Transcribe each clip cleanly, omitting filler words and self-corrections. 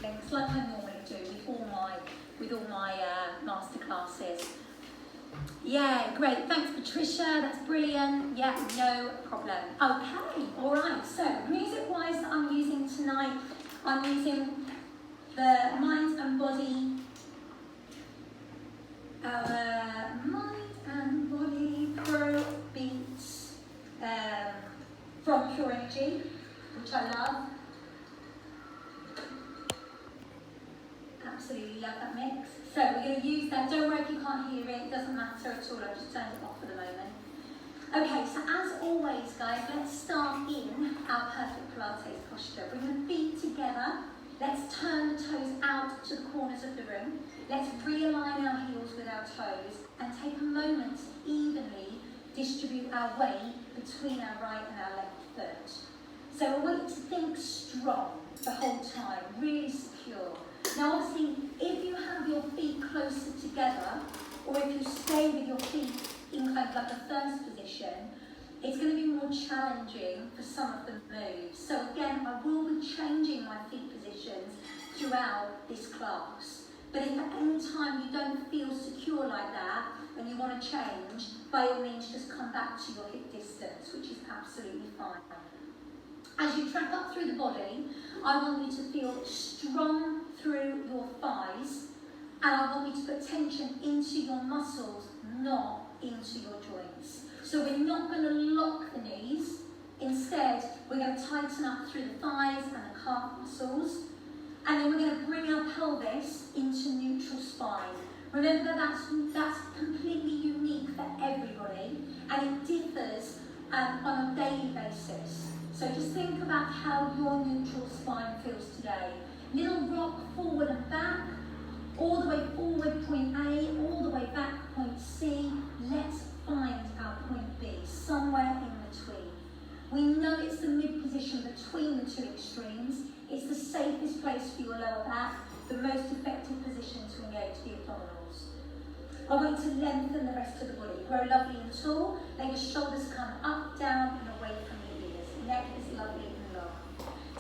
It's like I normally do with all my masterclasses. Yeah, great. Thanks, Patricia. That's brilliant. Yeah, no problem. Okay, all right. So, music-wise that I'm using tonight, I'm using the Mind and Body Pro Beats from Pure Energy, which I love. Absolutely love that mix. So we're going to use that. Don't worry if you can't hear it. It doesn't matter at all. I've just turned it off for the moment. Okay, so as always, guys, let's start in our perfect Pilates posture. Bring the feet together. Let's turn the toes out to the corners of the room. Let's realign our heels with our toes and take a moment to evenly distribute our weight between our right and our left foot. So I want you to think strong the whole time, really secure. Now obviously, if you have your feet closer together, or if you stay with your feet in kind of like a first position, it's going to be more challenging for some of the moves. So again, I will be changing my feet positions throughout this class. But if at any time you don't feel secure like that, and you want to change, by all means just come back to your hip distance, which is absolutely fine. As you track up through the body, I want you to feel strong through your thighs, and I want you to put tension into your muscles, not into your joints. So we're not going to lock the knees. Instead, we're going to tighten up through the thighs and the calf muscles, and then we're going to bring our pelvis into neutral spine. Remember, that's completely unique for everybody, and it differs on a daily basis. So just think about how your neutral spine feels today. Little rock forward and back, all the way forward, point A, all the way back, point C. Let's find our point B, somewhere in between. We know it's the mid-position between the two extremes. It's the safest place for your lower back, the most effective position to engage the abdominals. I want you to lengthen the rest of the body. Grow lovely and tall. Let your shoulders come up, down, and away from your ears. Neck is lovely and long.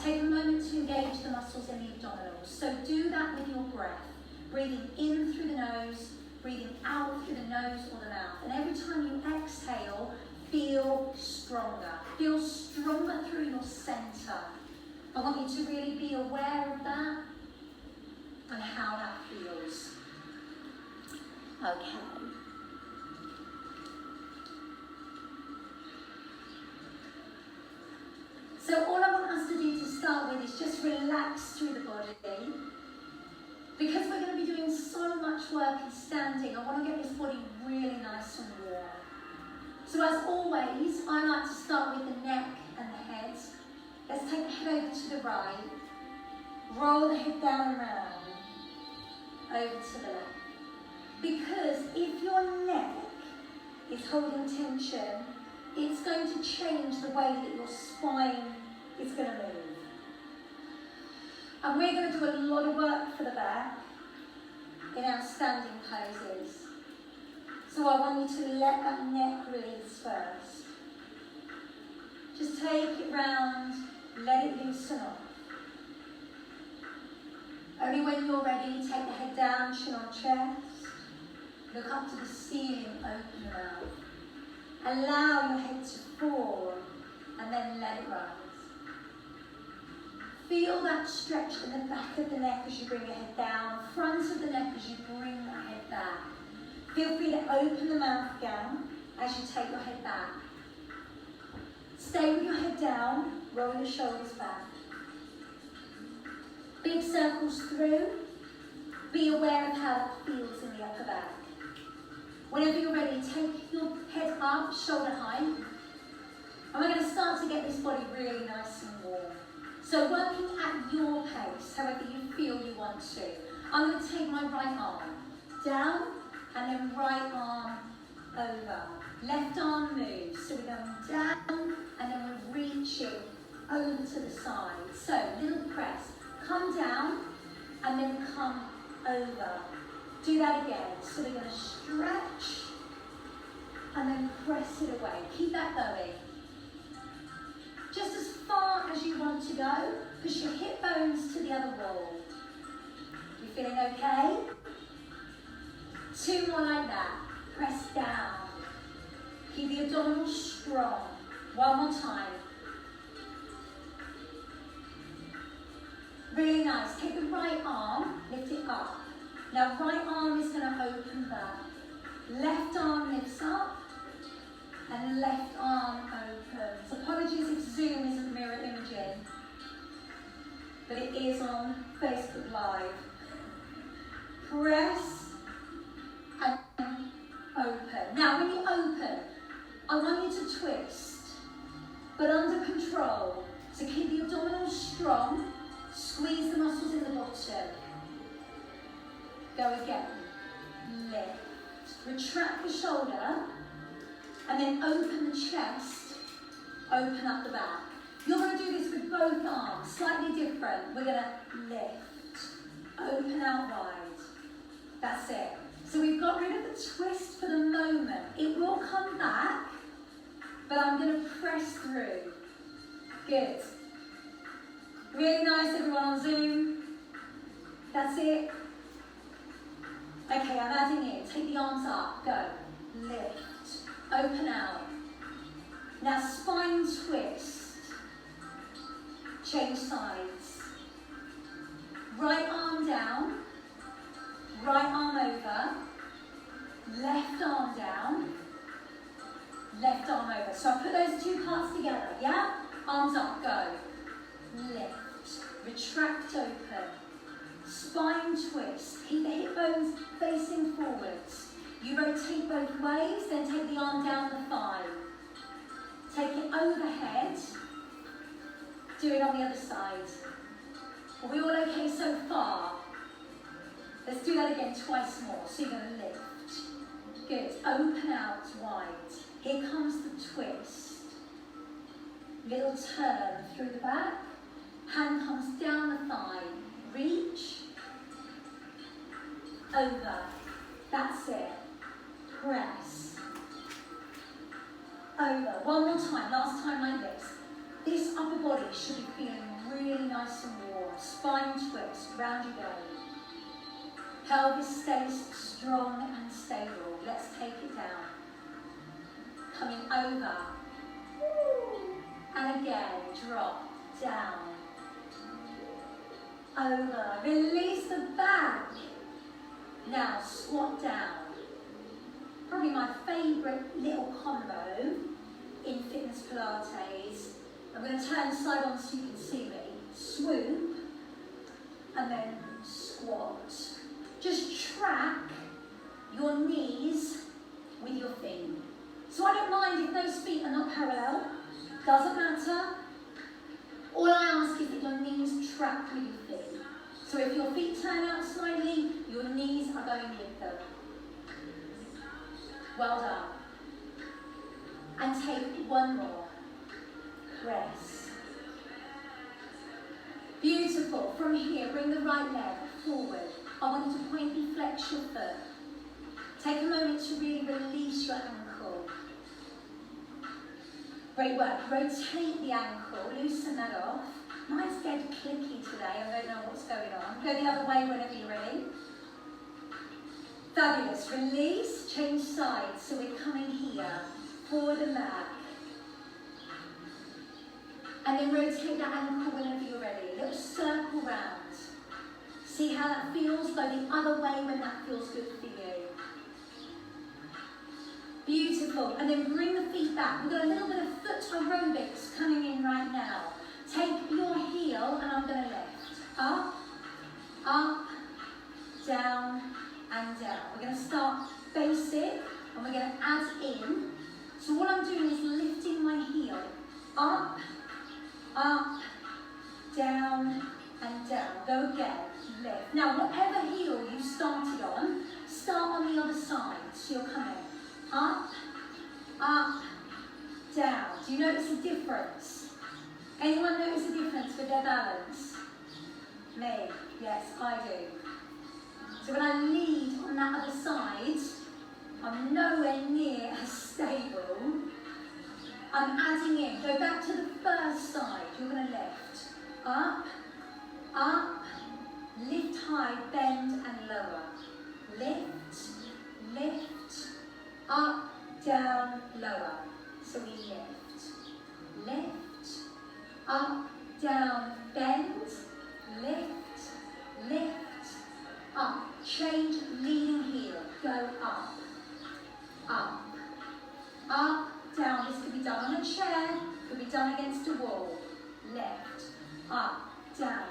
Take a moment to engage the muscles in the abdominals. So do that with your breath. Breathing in through the nose, breathing out through the nose or the mouth. And every time you exhale, feel stronger. Feel stronger through your center. I want you to really be aware of that and how that feels. Okay. So all I want us to do to start with is just relax through the body. Because we're going to be doing so much work in standing, I want to get this body really nice and warm. So as always, I like to start with the neck and the head. Let's take the head over to the right. Roll the head down and round. Over to the left. Because if your neck is holding tension, it's going to change the way that your spine is going to move. And we're going to do a lot of work for the back in our standing poses. So I want you to let that neck release first. Just take it round, let it loosen off. Only when you're ready, take the head down, chin on chest. Look up to the ceiling, open your mouth. Allow your head to fall, and then let it rise. Feel that stretch in the back of the neck as you bring your head down, front of the neck as you bring the head back. Feel free to open the mouth down as you take your head back. Stay with your head down, roll your shoulders back. Big circles through. Be aware of how that feels in the upper back. Whenever you're ready, take your head up, shoulder height. And we're going to start to get this body really nice and warm. So working at your pace, however you feel you want to. I'm going to take my right arm down and then right arm over. Left arm moves. So we're going down and then we're reaching over to the side. So little press. Come down and then come over. Do that again. So we're going to stretch and then press it away. Keep that going. Just as far as you want to go. Push your hip bones to the other wall. You feeling okay? 2 more like that. Press down. Keep the abdominals strong. 1 more time. Really nice. Take the right arm, lift it up. Now right arm is going to open back. Left arm lifts up. And left arm opens. Apologies if Zoom isn't mirror imaging, but it is on Facebook Live. Press and open. Now when you open, I want you to twist, but under control. So keep the abdominals strong, squeeze the muscles in the bottom. Go again. Lift. Retract the shoulder. And then open the chest, open up the back. You're going to do this with both arms, slightly different. We're going to lift, open out wide. That's it. So we've got rid of the twist for the moment. It will come back, but I'm going to press through. Good. Really nice, everyone on Zoom. That's it. Okay, I'm adding in. Take the arms up, go. Lift. Open out. Now spine twist. Change sides. Right arm down. Right arm over. Left arm down. Left arm over. So I'll put those 2 parts together, yeah? Arms up, go. Lift. Retract open. Spine twist. Keep the hip bones facing forwards. You rotate both ways, then take the arm down the thigh. Take it overhead. Do it on the other side. Are we all okay so far? Let's do that again twice more. So you're going to lift. Good. Open out wide. Here comes the twist. Little turn through the back. Hand comes down the thigh. Reach. Over. That's it. Press. Over. 1 more time. Last time like this. This upper body should be feeling really nice and warm. Spine twist. Round you go. Pelvis stays strong and stable. Let's take it down. Coming over. And again. Drop. Down. Over. Release the back. Now squat down. Probably my favourite little combo in fitness Pilates. I'm going to turn side on so you can see me. Swoop and then squat. Just track your knees with your feet. So I don't mind if those feet are not parallel. Doesn't matter. All I ask is that your knees track with your feet. So if your feet turn out slightly, your knees are going with them. Well done. And take 1 more. Press. Beautiful. From here, bring the right leg forward. I want you to point and flex your foot. Take a moment to really release your ankle. Great work. Rotate the ankle. Loosen that off. Mine's dead clicky today. I don't know what's going on. Go the other way whenever you're ready. Fabulous. Release. Change sides. So we're coming here. Forward and back. And then rotate that ankle whenever you're ready. Little circle round. See how that feels? Go the other way when that feels good for you. Beautiful. And then bring the feet back. We've got a little bit of foot aerobics coming in right now. Take your heel and I'm going to lift. Up, up, down, and down. We're going to start basic and we're going to add in. So what I'm doing is lifting my heel. Up, up, down, and down. Go again. Lift. Now whatever heel you started on, start on the other side. So you're coming up, up, down. Do you notice a difference? Anyone notice a difference with their balance? Me. Yes, I do. So when I lead on that other side, I'm nowhere near as stable. I'm adding in. Go back to the first side. You're going to lift. Up, up, lift high, bend and lower. Lift, lift, up, down, lower. So we lift, up, down, bend, lift, lift, up. Change leading heel, go up, up, up, down. This could be done on a chair, could be done against a wall. Lift, up, down.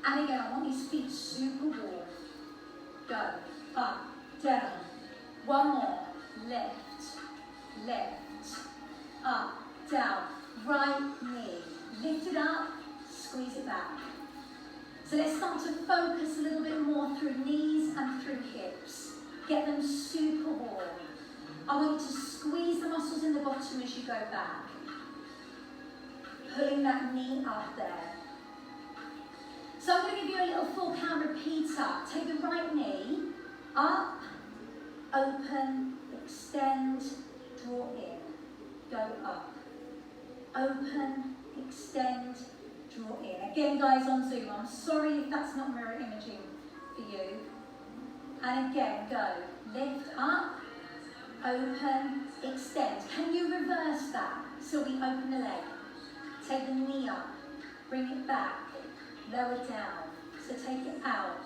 And again, I want these feet super warm. Go, up, down. One more. Lift, lift, up, down. Right knee. Lift it up, squeeze it back. So let's start to focus a little bit more through knees and through hips. Get them super warm. I want you to squeeze the muscles in the bottom as you go back. Pulling that knee up there. So I'm going to give you a little full count repeater. Take the right knee, up, open, extend, draw in, go up. Open, extend, draw in. Again guys on Zoom, I'm sorry if that's not mirror imaging for you. And again, go. Lift up, open, extend. Can you reverse that? So we open the leg. Take the knee up, bring it back, lower down. So take it out,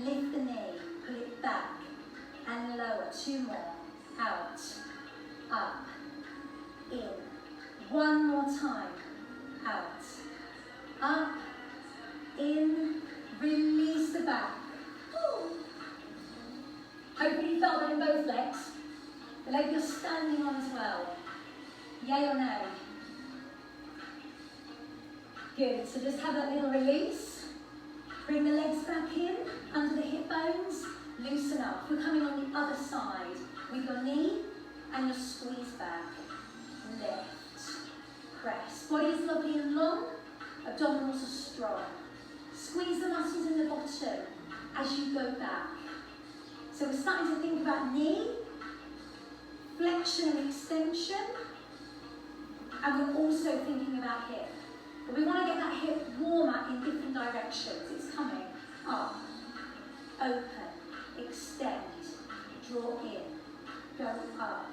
lift the knee, pull it back, and lower. Two more. Out, up, in. One more time. Out, up, in, release the back. Woo. Hopefully you felt that in both legs. The leg you're standing on as well. Yay or no? Good, so just have that little release. Bring the legs back in, under the hip bones, loosen up. We're coming on the other side with your knee and your squeeze back. Lift, press. Body is lovely and long, abdominals are strong. Squeeze the muscles in the bottom as you go back. So we're starting to think about knee, flexion and extension, and we're also thinking about hip. But we want to get that hip warmer in different directions. It's coming up, open, extend, draw in, go up,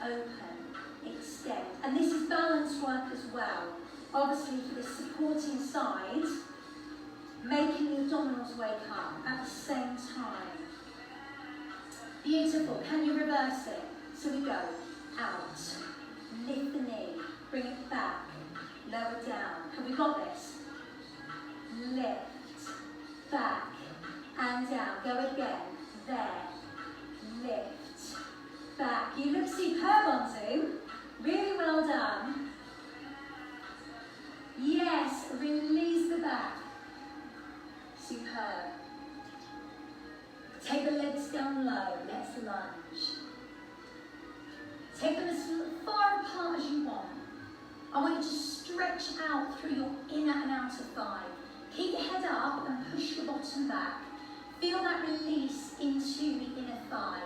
open, extend. And this is balance work as well. Obviously for the supporting side, making the abdominals wake up at the same time. Beautiful. Can you reverse it? So we go out, lift the knee, bring it back, lower down. Have we got this? Lift, back, and down. Go again. There. Lift, back. You look superb on Zoom. Really well done. Yes, release the back. Superb. Take the legs down low. Let's lunge. Take them as far apart as you want. I want you to stretch out through your inner and outer thigh. Keep your head up and push the bottom back. Feel that release into the inner thigh.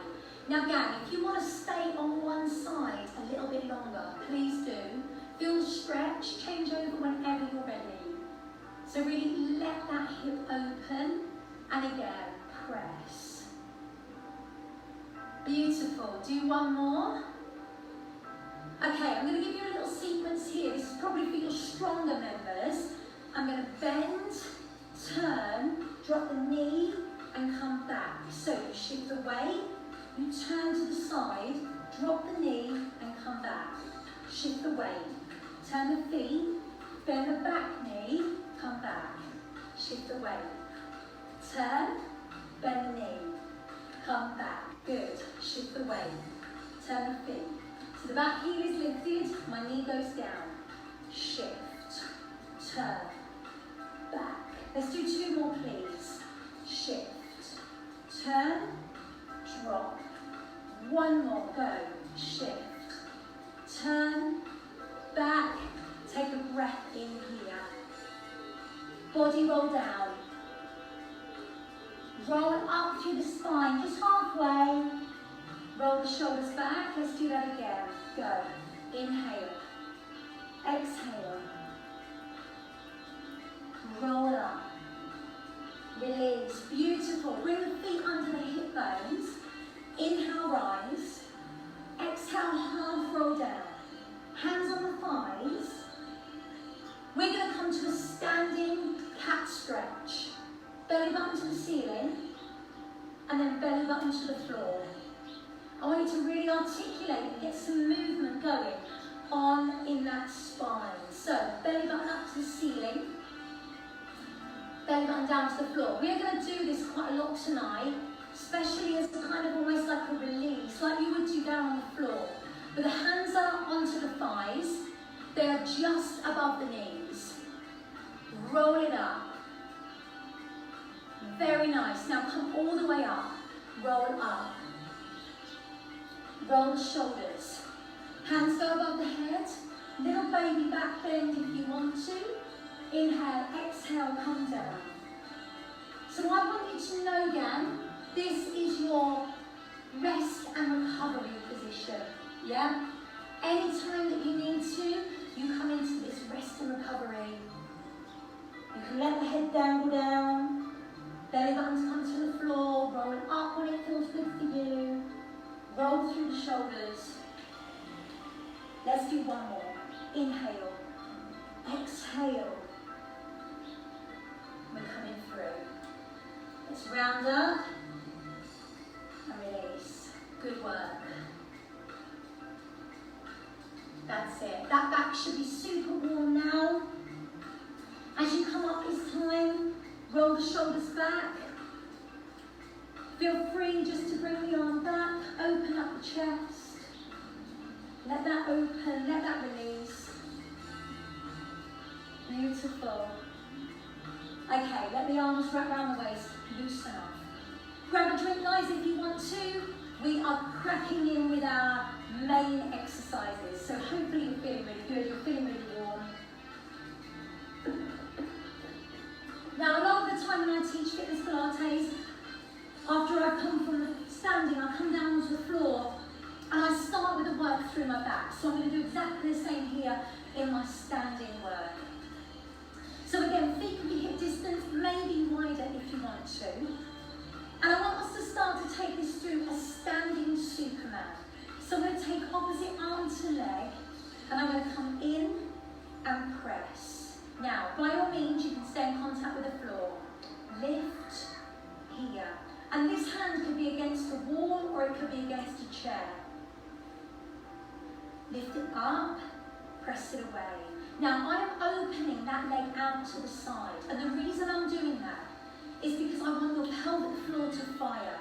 Now gang, if you want to stay on one side a little bit longer, please do. Feel the stretch, change over whenever you're ready. So really let that hip open, and again, press. Beautiful, do one more. Okay, I'm going to give you a little sequence here. This is probably for your stronger members. I'm going to bend, turn, drop the knee, and come back. So you shift the weight, you turn to the side, drop the knee, and come back. Shift the weight, turn the feet, bend the back knee, come back. Shift the weight, turn, bend the knee, come back. Good. Shift the weight, turn the feet. So the back heel is lifted, my knee goes down. Shift, turn, back. Let's do two more, please. Shift, turn, drop. One more, go. Shift, turn, back. Take a breath in here. Body roll down. Roll up through the spine, just halfway. Roll the shoulders back. Let's do that again. Go. Inhale. Exhale. roll up, release, beautiful. Bring the feet under the hip bones, inhale, rise, exhale, half roll down, hands on the thighs. We're going to come to a standing cat stretch, belly button to the ceiling, and then belly button to the floor. I want you to really articulate and get some movement going on in that spine. So, belly button up to the ceiling, belly button down to the floor. We're going to do this quite a lot tonight, especially as kind of almost like a release, like you would do down on the floor. But the hands are onto the thighs, they are just above the knees. Roll it up. Very nice. Now come all the way up. Roll up. Roll the shoulders. Hands go above the head. Little baby back bend if you want to. Inhale, exhale, come down. So I want you to know again, this is your rest and recovery position. Yeah? Anytime that you need to, you come into this rest and recovery. You can let the head dangle down, belly buttons come to the floor, roll it up when it feels good for you. Roll through the shoulders. Let's do one more. Inhale, exhale. We're coming through. Let's round up and release. Good work. That's it. That back should be super warm now. As you come up this time, roll the shoulders back. Feel free just to bring the arm back, open up the chest. Let that open, let that release. Beautiful. Okay, let the arms wrap around the waist, loosen up. Grab a drink, guys, if you want to. We are cracking in with our main exercises. So hopefully you're feeling really good, you're feeling really warm. Now, a lot of the time when I teach fitness Pilates, after I've come from the standing, I come down onto the floor and I start with a work through my back. So I'm going to do exactly the same here in my standing work. So again, feet can be hip distance, maybe wider if you want to. And I want us to start to take this through a standing Superman. So I'm going to take opposite arm to leg and I'm going to come in and press. Now, by all means, you can stay in contact with the floor. Lift here. And this hand could be against the wall or it could be against a chair. Lift it up, press it away. Now, I am opening that leg out to the side. And the reason I'm doing that is because I want your pelvic floor to fire.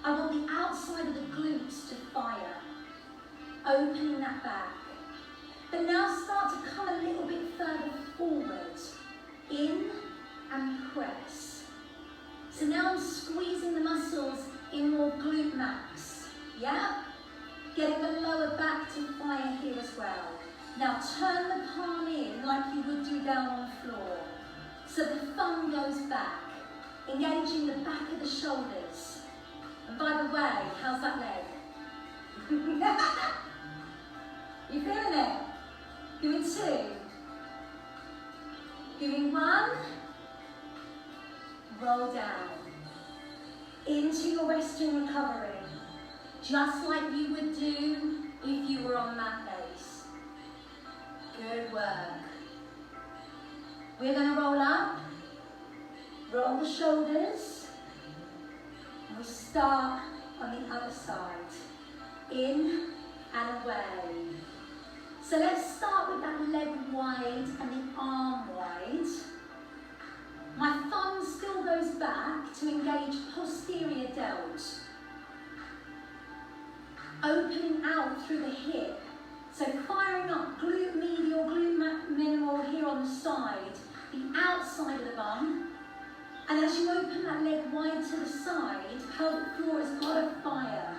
I want the outside of the glutes to fire. Opening that back. But now start to come a little bit further forward. In and press. So now I'm squeezing the muscles in more glute max. Yeah? Getting the lower back to fire here as well. Now turn the palm in like you would do down on the floor. So the thumb goes back, engaging the back of the shoulders. And by the way, how's that leg? You feeling it? Give me two. Give me one. Roll down. Into your rest and recovery. Just like you would do if you were on mat base. Good work. We're going to roll up. Roll the shoulders. And we start on the other side. In and away. So let's start with that leg wide and the arm wide. My thumb still goes back to engage posterior delt. Opening out through the hip. So firing up glute medial, glute minimal here on the side, the outside of the bum. And as you open that leg wide to the side, pelvic floor has got a fire.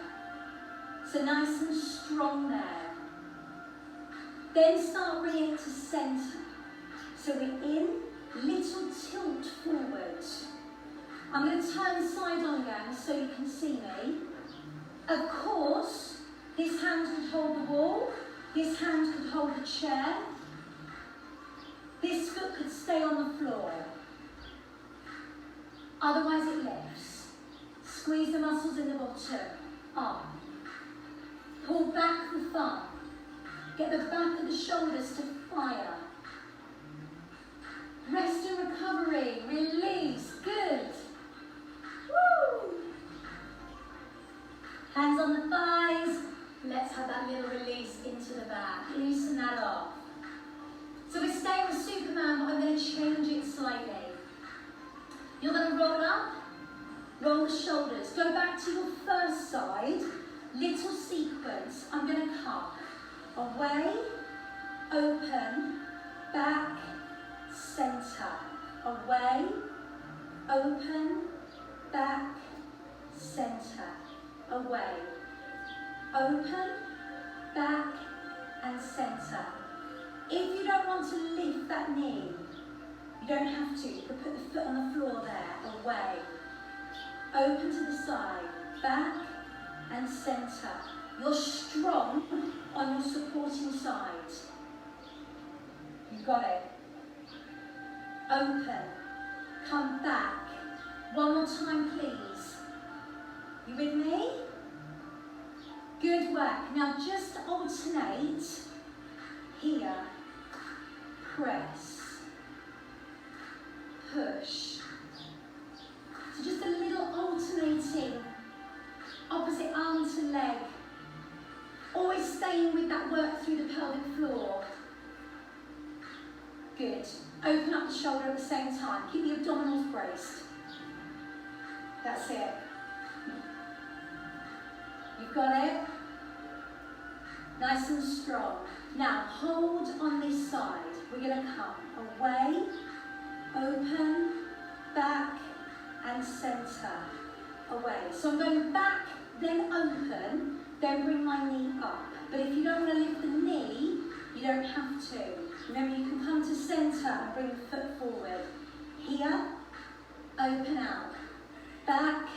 So nice and strong there. Then start bringing it to centre. So we're in, little tilt forward. I'm going to turn side on again so you can see me. Of course, this hand could hold the wall, this hand could hold the chair, this foot could stay on the floor. Otherwise it lifts. Squeeze the muscles in the bottom, up. Pull back the thumb. Get the back of the shoulders to fire. Rest and recovery, release, good. Woo! Hands on the thighs. Let's have that little release into the back. Loosen that off. So we're staying with Superman, but I'm going to change it slightly. You're going to roll up, roll the shoulders. Go back to your first side. Little sequence. I'm going to come. Away, open, back, center. Away, open, back, center. Away, open, back, and center. If you don't want to lift that knee, you don't have to. You can put the foot on the floor there. Away, open to the side, back, and center. You're strong on your supporting side. You've got it. Open. Come back. One more time, please. You with me? Good work. Now just alternate. Here. Press. Push. So just a little alternating. Opposite arm to leg. Always staying with that work through the pelvic floor. Good. Open up the shoulder at the same time. Keep the abdominals braced. That's it. You've got it. Nice and strong. Now hold on this side. We're going to come away, open, back, and center. Away. So I'm going back, then open, then bring my knee up. But if you don't want to lift the knee, you don't have to. Remember, you can come to center and bring the foot forward. Here, open out, back,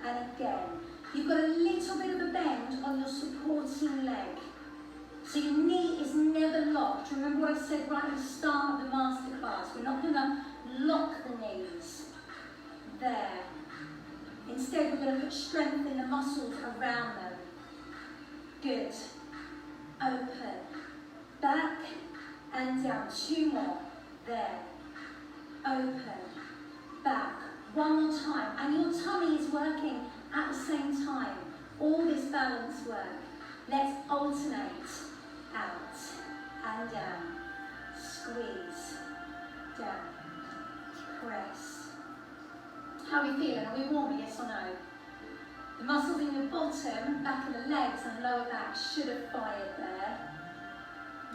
and again. You've got a little bit of a bend on your supporting leg. So your knee is never locked. Remember what I said right at the start of the masterclass. We're not going to lock the knees. There. Instead, we're going to put strength in the muscles around them. Good. Open. Back and down. Two more. There. Open. Back. One more time. And your tummy is working at the same time. All this balance work. Let's alternate. Out and down. Squeeze. Down. Press. How are we feeling? Are we warm? Yes or no? The muscles in your bottom, back of the legs and lower back should have fired there.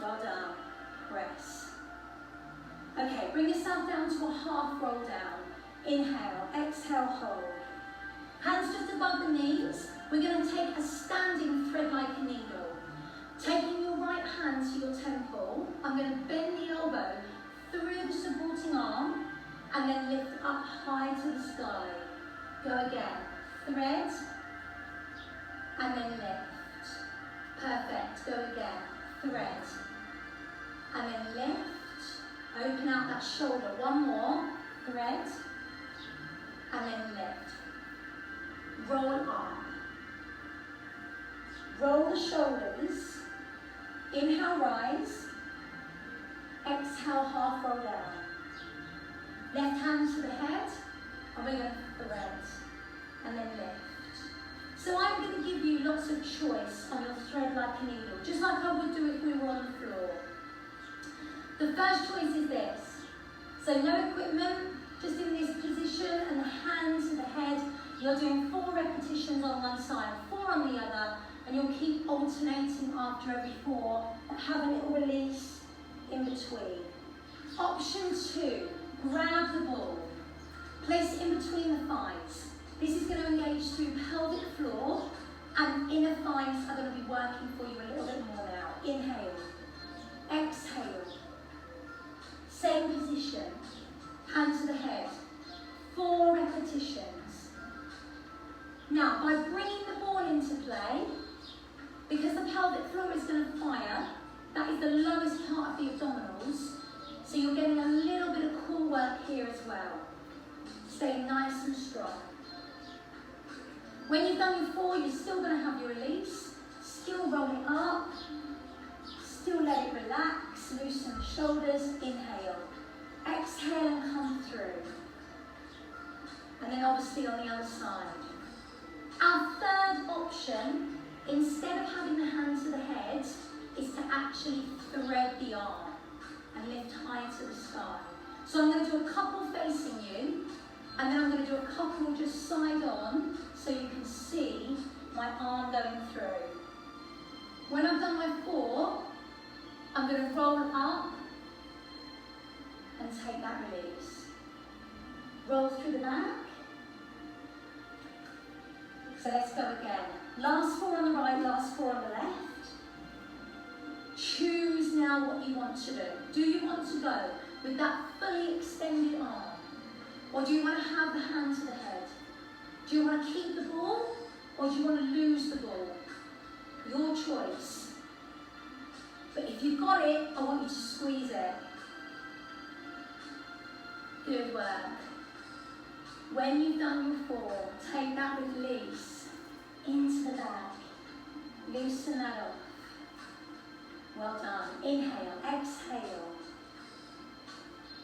Well done. Press. Okay, bring yourself down to a half roll down. Inhale, exhale, hold. Hands just above the knees. We're going to take a standing thread like a needle. Taking your right hand to your temple, I'm going to bend the elbow through the supporting arm and then lift up high to the sky. Go again. Thread and then lift. Perfect. Go again. Thread and then lift. Open out that shoulder. One more. Thread and then lift. Roll up. Roll the shoulders. Inhale, rise. Exhale, half roll down. Left hand to the head. And we're going to thread. And then lift. So I'm going to give you lots of choice on your thread like a needle. Just like I would do if we were on the floor. The first choice is this. So no equipment. Just in this position. And the hand to the head. You're doing 4 repetitions on one side. 4 on the other. And you'll keep alternating after every 4, have a little release in between. Option 2, grab the ball. Place it in between the thighs. This is going to engage through pelvic floor and inner thighs are going to be working for you a little bit more now. Inhale, exhale. Same position, hand to the head. 4 repetitions. Now, by bringing the ball into play, because the pelvic floor is going to fire, that is the lowest part of the abdominals, so you're getting a little bit of core work here as well. Stay nice and When you've done your 4, you're still going to have your release. Still roll it up. Still let it relax. Loosen the shoulders. Inhale. Exhale and come through. And then obviously on the other side. Our third option, instead of having the hand to the head, is to actually thread the arm and lift high to the sky. So I'm going to do a couple facing you, and then I'm going to do a couple just side on, so you can see my arm going through. When I've done my 4, I'm going to roll up and take that release. Roll through the back. So let's go again. Last 4 on the right, last 4 on the left. Choose now what you want to do. Do you want to go with that fully extended arm? Or do you want to have the hand to the head? Do you want to keep the ball? Or do you want to lose the ball? Your choice. But if you've got it, I want you to squeeze it. Good work. When you've done your 4, take that release into the back. Loosen that off. Well done. Inhale, exhale.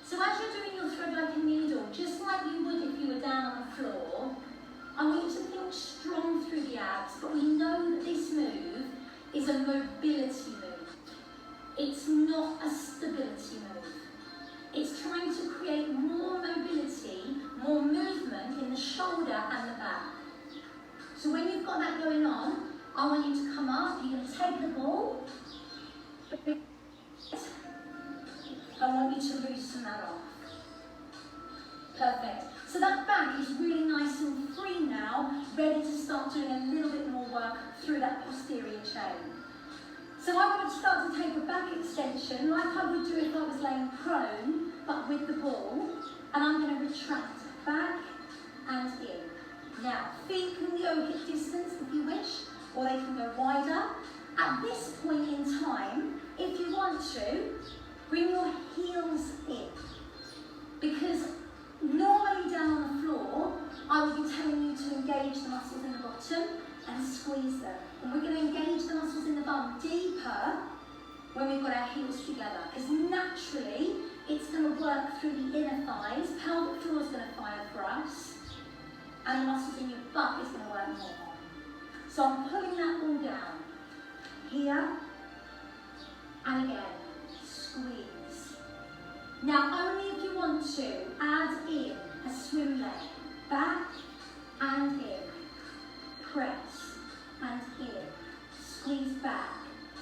So as you're doing your thread like a needle, just like you would if you were down on the floor, I want you to think strong through the abs, but we know that this move is a mobility move. It's not a stability move. It's trying to create more mobility, more movement in the shoulder and the back. So when you've got that going on, I want you to come up, you're going to take the ball, I want you to loosen that off. Perfect. So that back is really nice and free now, ready to start doing a little bit more work through that posterior chain. So I'm going to start to take a back extension like I would do if I was laying prone, but with the ball. And I'm going to retract back and in. Now, feet can go hip distance if you wish, or they can go wider. At this point in time, if you want to, bring your heels in. Because normally down on the floor, I would be telling you to engage the muscles in the bottom and squeeze them. And we're going to engage the muscles in the bum deeper when we've got our heels together. Because naturally, it's going to work through the inner thighs. Pelvic floor is going to fire for us. And the muscles in your butt is going to work more. So I'm pulling that all down. Here. And again. Squeeze. Now, only if you want to, add in a swim leg. Back and in. Press and in. Squeeze back.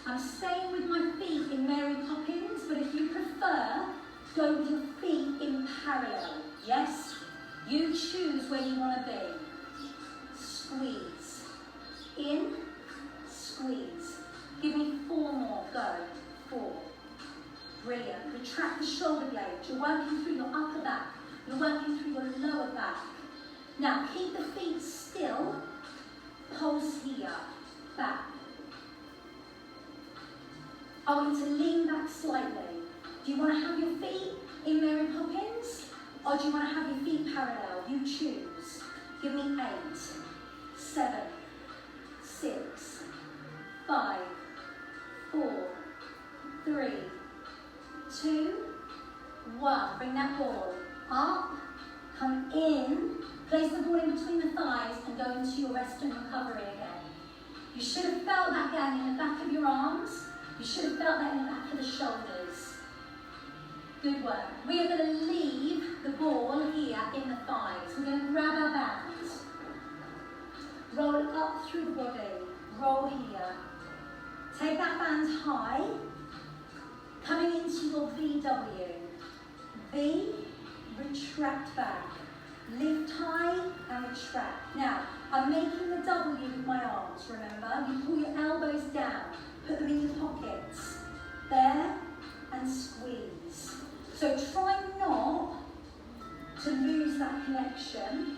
I'm staying with my feet in Mary Poppins, but if you prefer, go with your feet in parallel. Yes? You choose where you want to be. Squeeze. In. Squeeze. Give me 4 more. Go. 4. Brilliant. Retract the shoulder blades. You're working through your upper back. You're working through your lower back. Now, keep the feet still. Pulse here. Back. I want you to lean back slightly. Do you want to have your feet in Mary Poppins? Or do you want to have your feet parallel? You choose. Give me 8, 7, 6, 5, 4, 3, 2, 1. Bring that ball up, come in, place the ball in between the thighs and go into your rest and recovery again. You should have felt that gang in the back of your arms. You should have felt that in the back of the shoulders. Good work. We are going to leave the ball here in the thighs. We're going to grab our bands. Roll it up through the body. Roll here. Take that band high. Coming into your VW. V, retract back. Lift high and retract. Now, I'm making the W with my arms, remember? You pull your elbows down. Put them in your pockets. There, and squeeze. So try not to lose that connection.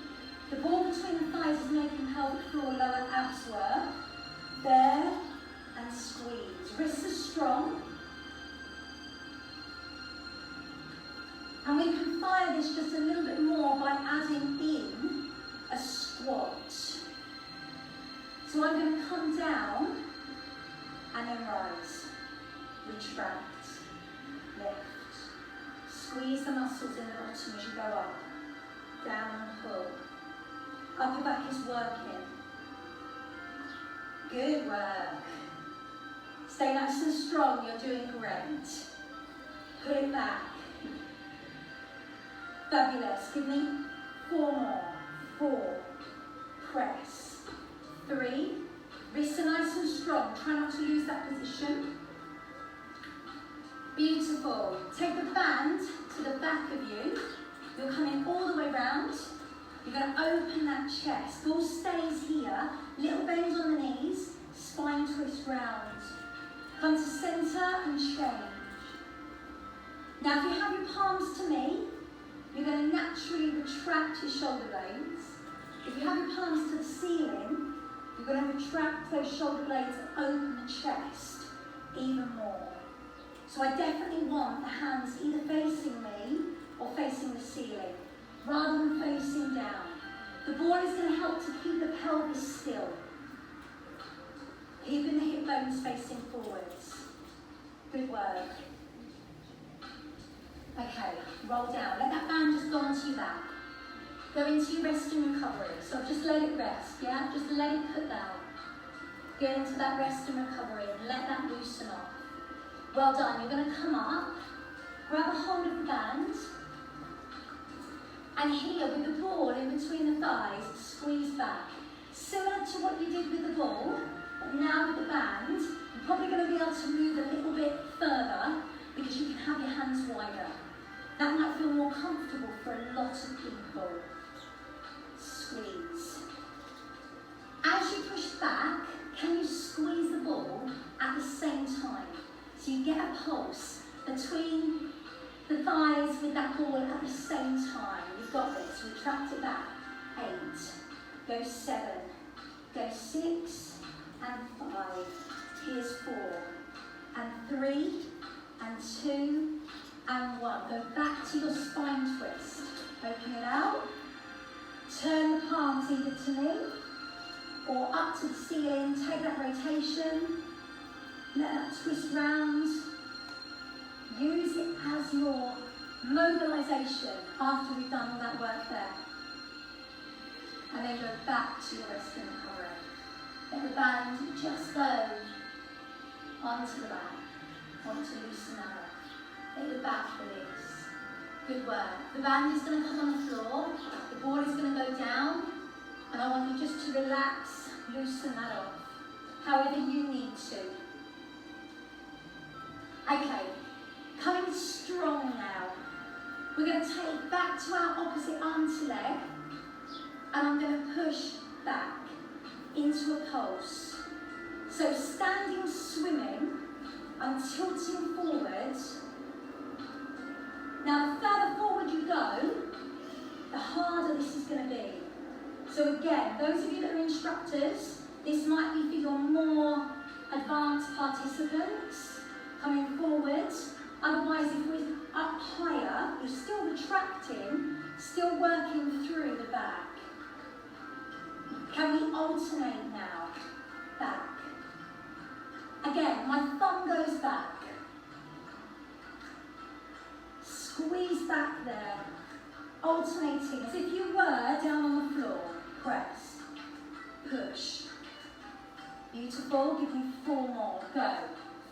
The ball between the thighs is making pelvic floor lower abs work. There, and squeeze. Wrists are strong. And we can fire this just a little bit more by adding in a squat. down, and then rise. Retract, lift. Squeeze the muscles in the bottom as you go up. Down and pull. Upper back is working. Good work. Stay nice and strong, you're doing great. Pull it back. Fabulous. Give me 4 more. 4. Press. 3. Wrists are nice and strong. Try not to lose that position. Beautiful. Take the band to the back of you. You're coming all the way round. You're going to open that chest. All stays here. Little bend on the knees. Spine twist round. Come to centre and change. Now if you have your palms to me, you're going to naturally retract your shoulder blades. If you have your palms to the ceiling, you're going to retract those shoulder blades and open the chest even more. So I definitely want the hands either facing me or facing the ceiling, rather than facing down. The board is going to help to keep the pelvis still. Keeping the hip bones facing forwards. Good work. Okay, roll down. Let that band just go onto your back. Go into your rest and recovery. So just let it rest, yeah? Just let it put down. Get into that rest and recovery and let that loosen off. Well done. You're going to come up, grab a hold of the band, and here with the ball in between the thighs, squeeze back. Similar to what you did with the ball, but now with the band, you're probably going to be able to move a little bit further because you can have your hands wider. That might feel more comfortable for a lot of people. Squeeze. As you push back, can you squeeze the ball at the same time? So you get a pulse between the thighs with that ball at the same time. You've got this. Retract it back. 8. Go 7. Go 6 and 5. Here's 4 and 3 and 2 and 1. Go back to your spine twist. Open it out. Turn the palms either to me or up to the ceiling. Take that rotation. Let that twist round. Use it as your mobilisation after we've done all that work there. And then go back to your rest and recovery. Let the band just go onto the back. Want to loosen that up. Let your back release. Good work. The band is going to come on the floor. The ball is going to go down. And I want you just to relax, loosen that off. However you need to. Okay, coming strong now. We're going to take back to our opposite arm to leg. And I'm going to push back into a pulse. So standing swimming, I'm tilting forward. Now the further forward you go, the harder this is going to be. So again, those of you that are instructors, this might be for your more advanced participants coming forward. Otherwise, if we're up higher, you're still retracting, still working through the back. Can we alternate now? Back. Again, my thumb goes back. Squeeze back there. Alternating as if you were down on the floor. Press. Push. Beautiful. Give me 4 more. Go.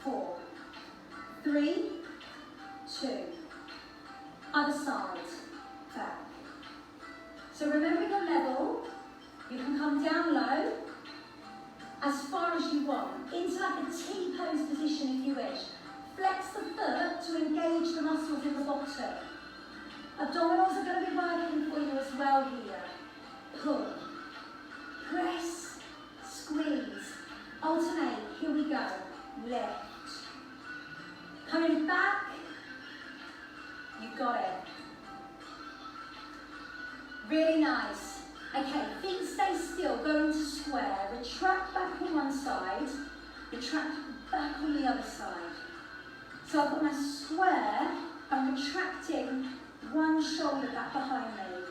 4. 3. 2. Other side. Back. So remember your level. You can come down low as far as you want, into like a T-pose position if you wish. Flex the foot to engage the muscles in the bottom. Abdominals are going to be working for you as well here. Pull, press, squeeze, alternate. Here we go. Lift. Coming back. You got it. Really nice. Okay, feet stay still, go into square, retract back on one side, retract back on the other side. So I've got my square, I'm retracting one shoulder back behind me.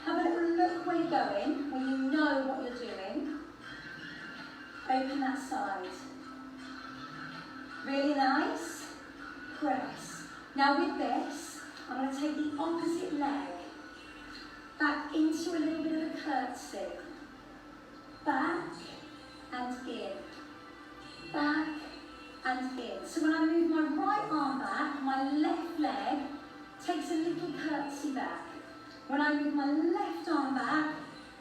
Have a little look where you're going, when you know what you're doing. Open that side. Really nice. Press. Now with this, I'm going to take the opposite leg back into a little bit of a curtsy. Back and in. Back and in. So when I move my right arm back, my left leg takes a little curtsy back. When I move my left arm back,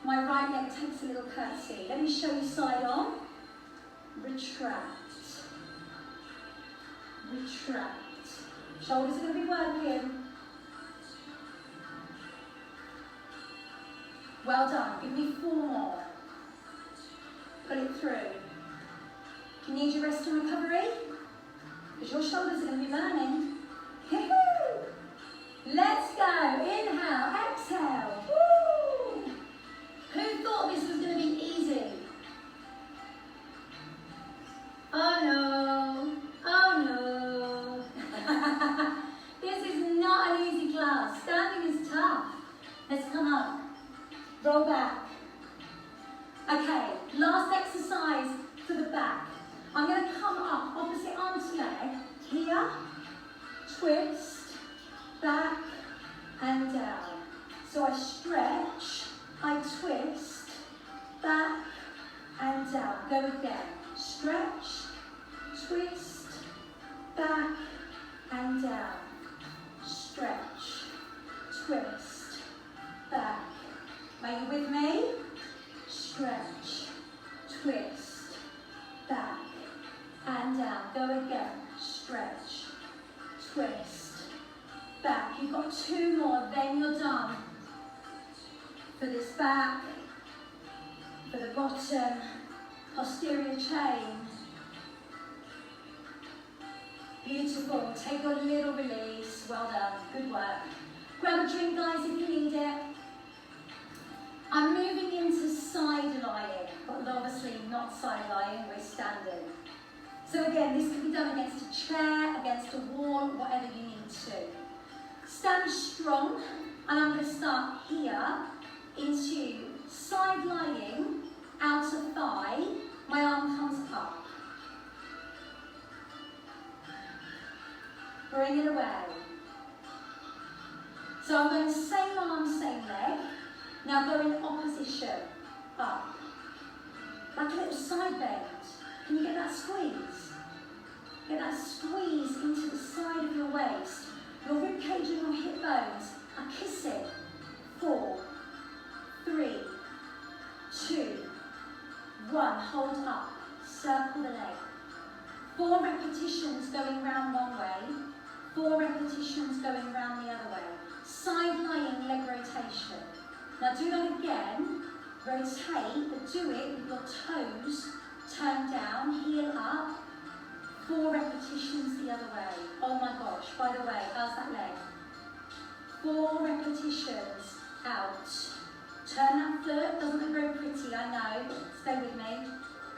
my right leg takes a little curtsy. Let me show you side on. Retract. Retract. Shoulders are going to be working. Well done. Give me 4 more. Pull it through. If you need your rest and recovery, because your shoulders are going to be burning. Let's go. Inhale, exhale. Woo. Who thought this was going to be easy? Oh no. Oh no. This is not an easy class. Standing is tough. Let's come up. Roll back. Okay, last exercise for the back. I'm going to come up, opposite arm to leg, here, twist, back and down. So I stretch, I twist, back and down. Go again. Stretch, twist, back and down. Stretch, twist, back. Are you with me? Stretch, twist, back and down. Go again. Stretch, twist, back. You've got 2 more, then you're done. For this back, for the bottom, posterior chain. Beautiful. Take your little release. Well done. Good work. Grab a drink, guys, if you need it. I'm moving into side lying, but obviously not side lying, we're standing. So again, this can be done against a chair, against a wall, whatever you need to. Stand strong, and I'm going to start here into side lying, outer thigh, my arm comes up. Bring it away. So I'm going same arm, same leg. Now go in opposition, up. Like a little side bend. Can you get that squeeze? Get that squeeze into the side of your waist. Your rib cage and your hip bones are kissing. 4, 3, 2, 1. Hold up. Circle the leg. 4 repetitions going round one way. 4 repetitions going round the other way. Side lying leg rotation. Now do that again, rotate, but do it with your toes turned down, heel up, 4 repetitions the other way. Oh my gosh, by the way, how's that leg? 4 repetitions, out. Turn that foot, doesn't look very pretty, I know, but stay with me.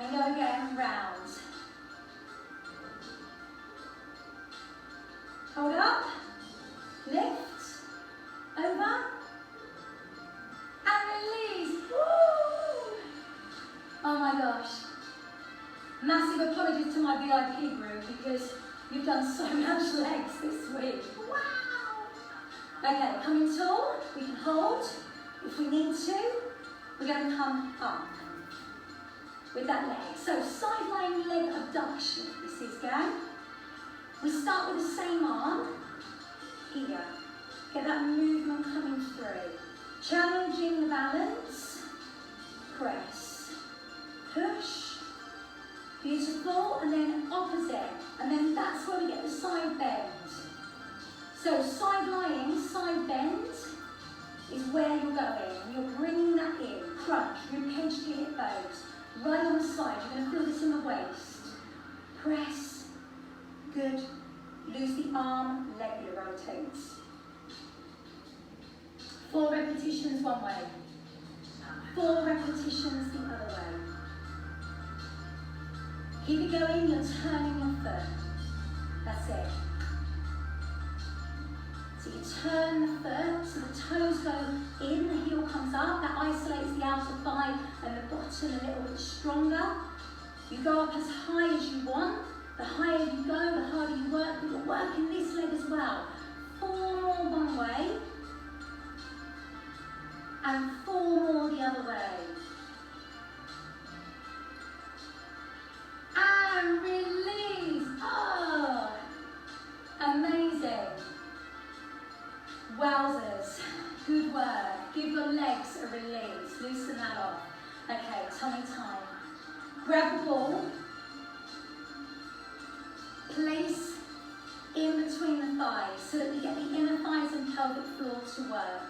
And go again, round. Hold up, lift, over, and release. Woo! Oh my gosh. Massive apologies to my VIP group because you've done so much legs this week. Wow! Okay, coming tall, we can hold. If we need to, we're going to come up with that leg. So side lying leg abduction, this is, gang. We start with the same arm, here. Get that movement coming through. Challenging the balance, press, push, beautiful, and then opposite, and then that's where we get the side bend. So side lying, side bend is where you're going. You're bringing that in, crunch, rib cage to hip bones, right on the side. You're going to feel this in the waist. Press, good. Lose the arm, leg rotates. 4 repetitions one way, 4 repetitions the other way. Keep it going, you're turning your foot. That's it. So you turn the foot, so the toes go in, the heel comes up, that isolates the outer thigh and the bottom a little bit stronger. You go up as high as you want. The higher you go, the harder you work, but you're working this leg as well. 4 more one way, and 4 more the other way. And release. Oh, amazing. Wowzers, good work. Give your legs a release, loosen that off. Okay, tummy time. Grab the ball, place in between the thighs so that we get the inner thighs and pelvic floor to work.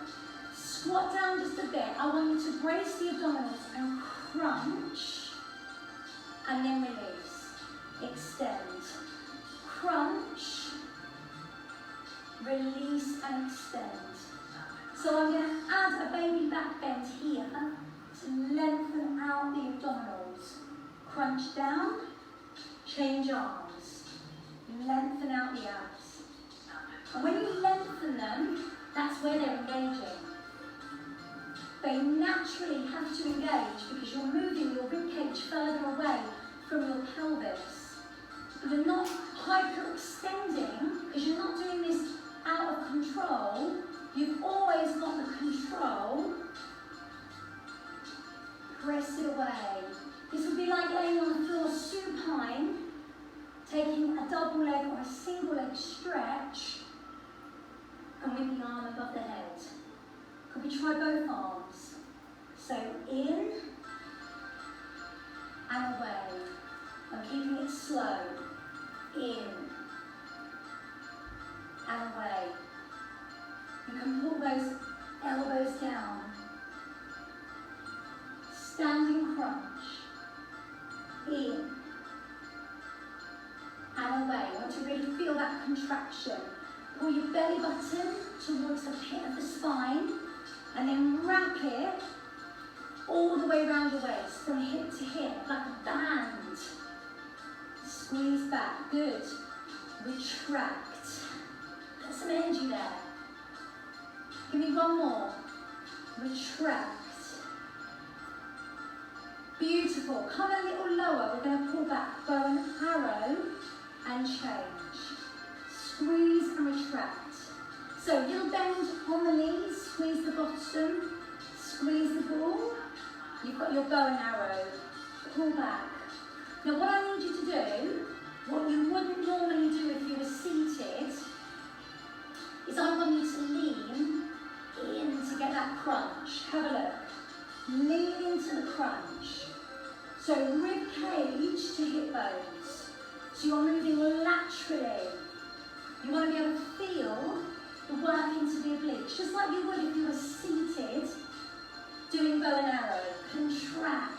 Squat down just a bit. I want you to brace the abdominals and crunch, and then release. Extend. Crunch, release and extend. So I'm going to add a baby back bend here to lengthen out the abdominals. Crunch down, change arms. Lengthen out the abs. And when you lengthen them, that's where they're engaging. They naturally have to engage because you're moving your ribcage further away from your pelvis. You're not hyperextending because you're not doing this out of control. You've always got the control. Press it away. This would be like laying on the floor supine, taking a double leg or a single leg stretch, and with the arm above the head. Could we try both arms? So in and away. I'm keeping it slow. In and away. You can pull those elbows down. Standing crunch. In and away. I want to really feel that contraction. Pull your belly button towards the pit of the spine and then wrap it all the way around your waist from hip to hip like a band. Squeeze back. Good. Retract. Put some energy there. Give me one more. Retract. Beautiful. Come a little lower. We're going to pull back. Bow and arrow and change. Squeeze and retract. So little bend on the knees. Squeeze the bottom. Squeeze the ball. You've got your bow and arrow. Pull back. Now what I need you to do, what you wouldn't normally do if you were seated, is I want you to lean in to get that crunch. Have a look. Lean into the crunch. So rib cage to hip bones. So you're moving laterally. You want to be able to feel the work into the obliques, just like you would if you were seated doing bow and arrow. Contract.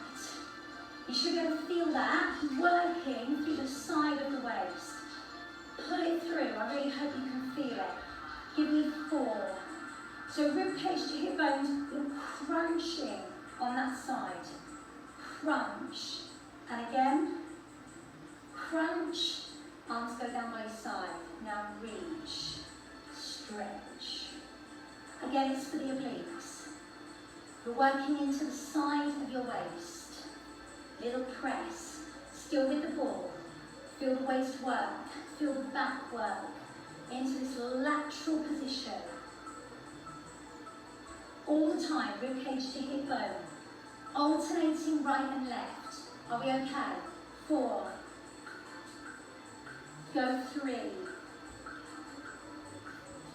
You should be able to feel that working through the side of the waist. Pull it through. I really hope you can feel it. Give me 4. So rib cage to hip bones, you're crunching on that side. Crunch. And again, crunch. Arms go down by your side. Now reach. Stretch. Again, it's for the obliques. You're working into the side of your waist. Little press. Still with the ball. Feel the waist work. Feel the back work. Into this lateral position. All the time, rib cage to hip bone. Alternating right and left. Are we okay? 4. Go 3.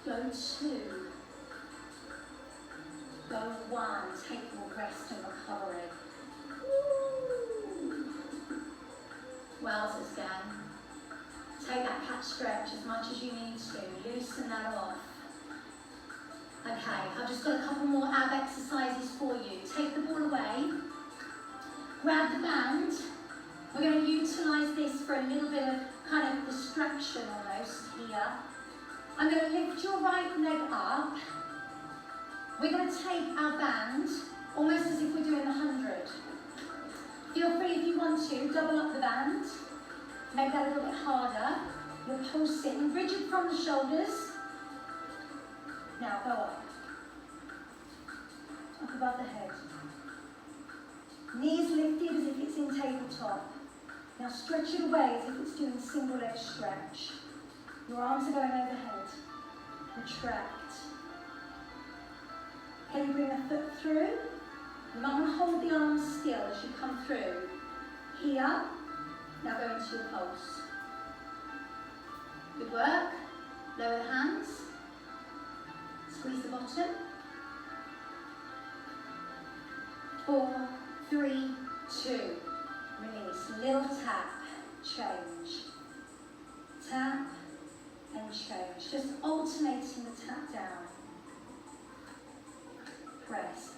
Go 2. Go 1. Take more rest and recovery. Wowzers, gang. Take that cat stretch as much as you need to. Loosen that off. Okay, I've just got a couple more ab exercises for you. Take the ball away. Grab the band. We're going to utilise this for a little bit of kind of distraction almost here. I'm going to lift your right leg up. We're going to take our band almost as if we're doing the 100. Feel free if you want to, double up the band. Make that a little bit harder. You're pulsing, rigid from the shoulders. Now go up. Up above the head. Knees lifted as if it's in tabletop. Now stretch it away as if it's doing single leg stretch. Your arms are going overhead. Retract. Can you bring the foot through? You might want to hold the arms still as you come through. Here. Now go into your pulse. Good work. Lower the hands. Squeeze the bottom. 4, 3, 2. Release. Little tap. Change. Tap and change. Just alternating the tap down. Press.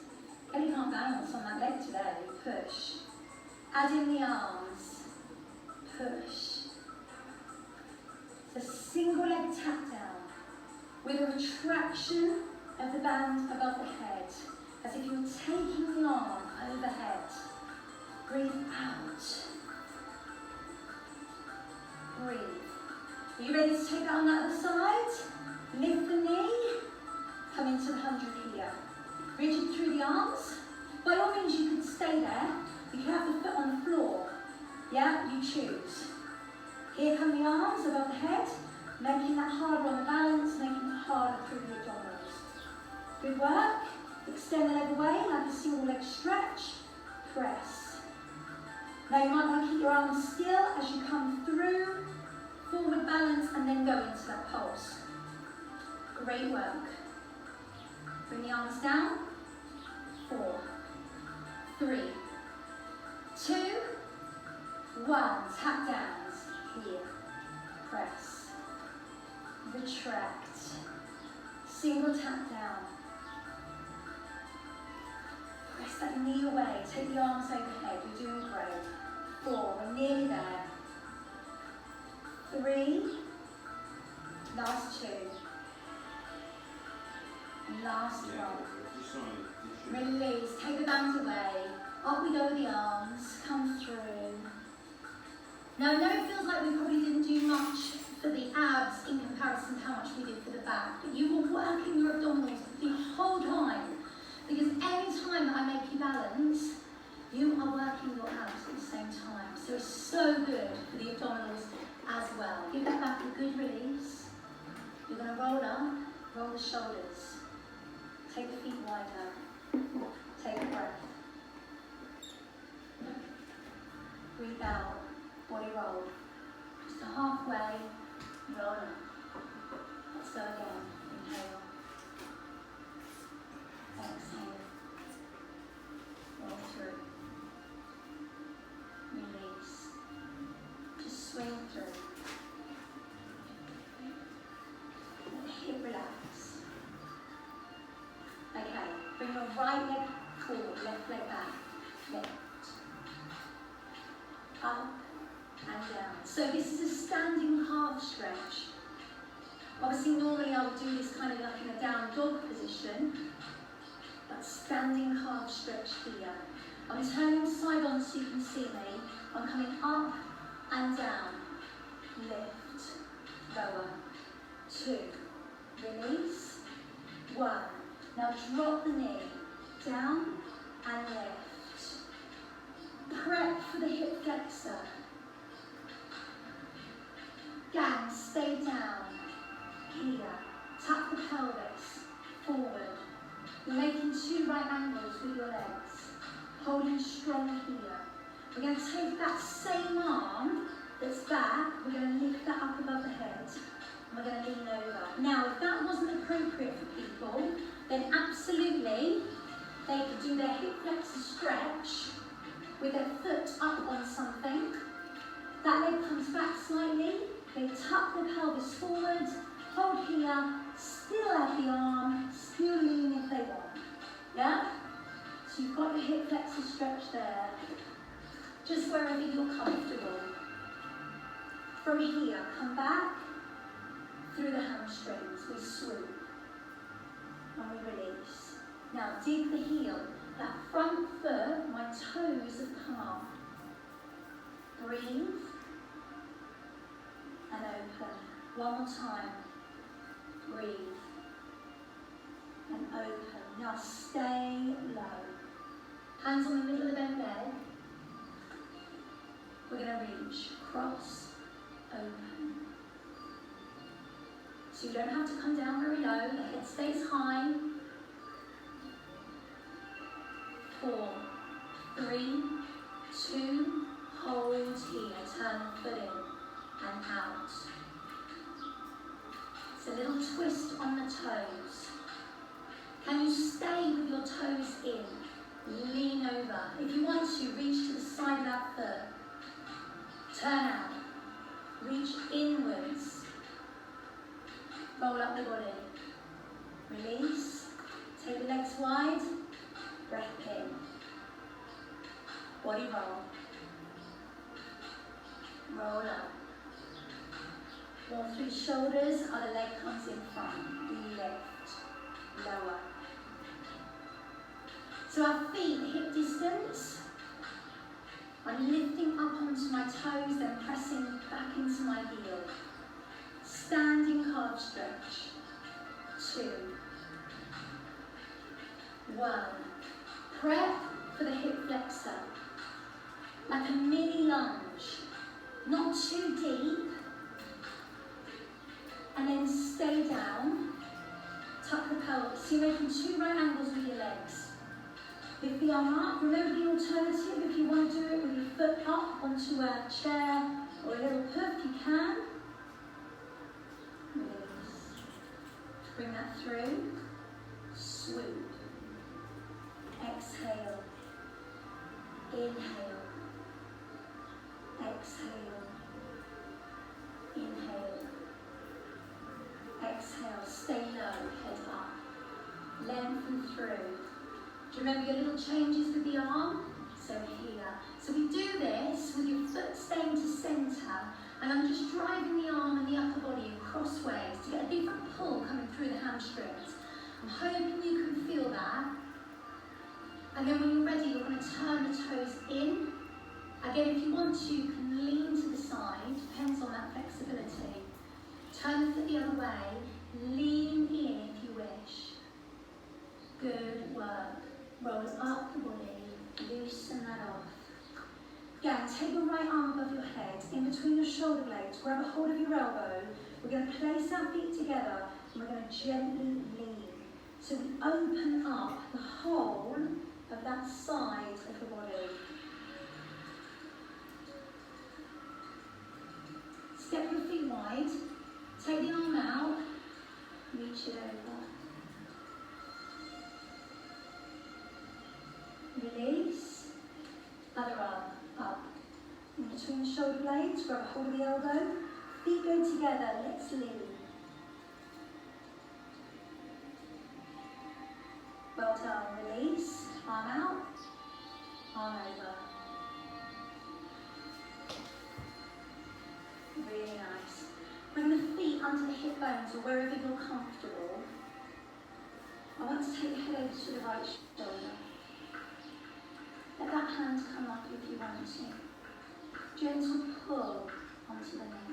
Kelly can't balance on that leg today. Push. Add in the arms. Push. It's a single leg tap down with a retraction of the band above the head, as if you're taking the arm overhead. Breathe out. Breathe. Are you ready to take that on the other side? Lift the knee. Come into the 100 here. Rigid through the arms. By all means, you could stay there. You can have the foot on the floor. Yeah, you choose. Here come the arms above the head, making that harder on the balance, making it harder through the abdominals. Good work. Extend the leg away like a single leg stretch. Press. Now you might want to keep your arms still as you come through. Forward balance and then go into that pulse. Great work. Bring the arms down. 4, 3, 2, 1. Tap downs. Here. Press. Retract. Single tap down. Press that knee away. Take the arms overhead. You're doing great. 4. We're nearly there. 3. Last 2. Last 1. Release. Take the bands away. Up we go with the arms. Come through. Now I know it feels like we probably didn't do much for the abs in comparison to how much we did for the back, but you were working your abdominals the whole time, because any time that I make you balance, you are working your abs at the same time. So it's so good for the abdominals as well. Give that back a good release. You're going to roll up, roll the shoulders, take the feet wider, take a breath, breathe out. Body roll. Just a halfway, roll up. Let's go again. Inhale. Exhale. Roll through. Release. Just swing through. Let the hip relax. Okay, bring your right leg forward, left leg back. Lift. Up. And down. So this is a standing calf stretch. Obviously normally I would do this kind of like in a down dog position, but standing calf stretch here. I'm turning side on so you can see me. I'm coming up and down. Lift, lower, 2, release, 1. Now drop the knee, down and lift. Prep for the hip flexor. Gang, stay down. Here. Tap the pelvis. Forward. You're making 2 right angles with your legs. Holding strong here. We're going to take that same arm that's back. We're going to lift that up above the head. And we're going to lean over. Now, if that wasn't appropriate for people, then absolutely they could do their hip flexor stretch with their foot up on something. That leg comes back slightly. They tuck the pelvis forward, hold here, still add the arm, still lean if they want. Yeah? So you've got your hip flexor stretch there. Just wherever you're comfortable. From here, come back through the hamstrings. We swoop. And we release. Now dig the heel. That front foot, my toes have come up. Breathe. And open. One more time. Breathe. And open. Now stay low. Hands on the middle of the bent leg. We're going going to reach, cross, open. So you don't have to come down very low, the head stays high. 4, 3, 2, hold here, turn the foot in and out. It's a little twist on the toes. Can you stay with your toes in? Lean over. If you want to, reach to the side of that foot. Turn out. Reach inwards. Roll up the body. Release. Take the legs wide. Breath in. Body roll. Roll up. Roll through shoulders, other leg comes in front. Lift. Lower. So our feet hip distance. I'm lifting up onto my toes, then pressing back into my heel. Standing calf stretch. 2. 1. Prep for the hip flexor. Like a mini lunge. Not too deep. And then stay down. Tuck the pelvis. So you're making 2 right angles with your legs. Lift the arm up. Remember the alternative, if you want to do it with your foot up onto a chair or a little puff, you can. Release. Bring that through. Swoop. Exhale. Inhale. Exhale. Inhale. Exhale. Stay low. Head up. Lengthen through. Do you remember your little changes with the arm? So here. So we do this with your foot staying to centre, and I'm just driving the arm and the upper body crossways to get a different pull coming through the hamstrings. I'm hoping you can feel that. And then when you're ready, you're going to turn the toes in. Again, if you want to, you can lean to the side, depends on that flexibility. Turn the foot the other way, lean in if you wish. Good work. Roll up the body, loosen that off. Again, take your right arm above your head, in between your shoulder blades, grab a hold of your elbow. We're going to place our feet together and we're going to gently lean. So we open up the whole of that side of the body. Step your feet wide, take the arm out, reach it over. Release, other arm up. In between the shoulder blades, grab a hold of the elbow. Feet go together, let's lean. Well done, release, arm out, arm over. Really nice. Bring the feet under the hip bones or wherever you're comfortable. I want to take your head over to the right shoulder. Let that hand come up if you want to. Gentle pull onto the neck.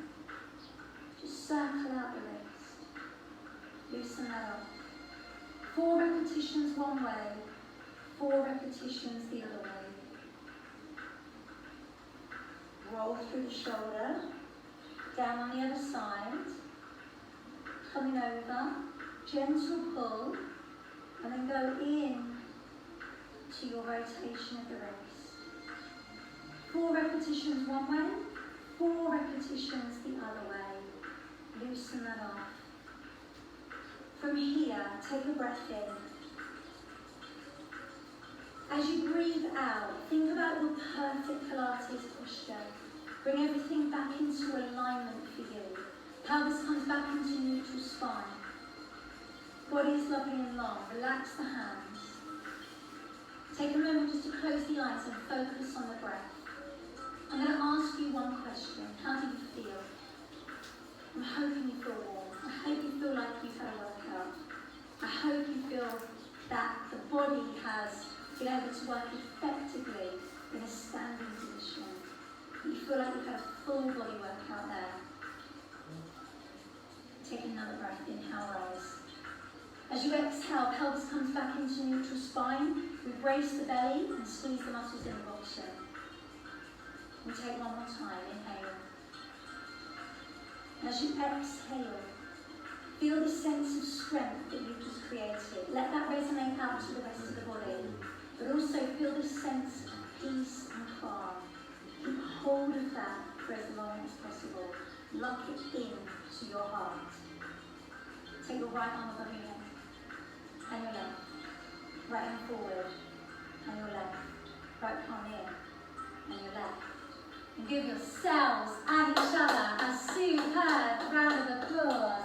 Just circle out the wrist. Loosen that up. 4 repetitions one way, 4 repetitions the other way. Roll through the shoulder, down on the other side, coming over, gentle pull, and then go in to your rotation of the wrist. 4 repetitions one way, 4 repetitions the other way. Loosen that off. From here, take a breath in. As you breathe out, think about your perfect Pilates posture. Bring everything back into alignment for you. Pelvis comes back into neutral spine. Body is lovely and long. Relax the hands. Take a moment just to close the eyes and focus on the breath. I'm going to ask you one question. How do you feel? I'm hoping you feel warm. I hope you feel like you've had a workout. I hope you feel that the body has been able to work effectively in a standing position. You feel like you've had a full body workout there. Take another breath, inhale, rise. As you exhale, pelvis comes back into neutral spine. We brace the belly and squeeze the muscles in the boxer. We'll take one more time, inhale. And as you exhale, feel the sense of strength that you've just created. Let that resonate out to the rest of the body, but also feel the sense of peace and calm. Keep hold of that for as long as possible. Lock it in to your heart. Take your right arm above your head, and your left. Right hand forward, and your left. Right palm in, and your left. And give yourselves and each other a superb round of applause.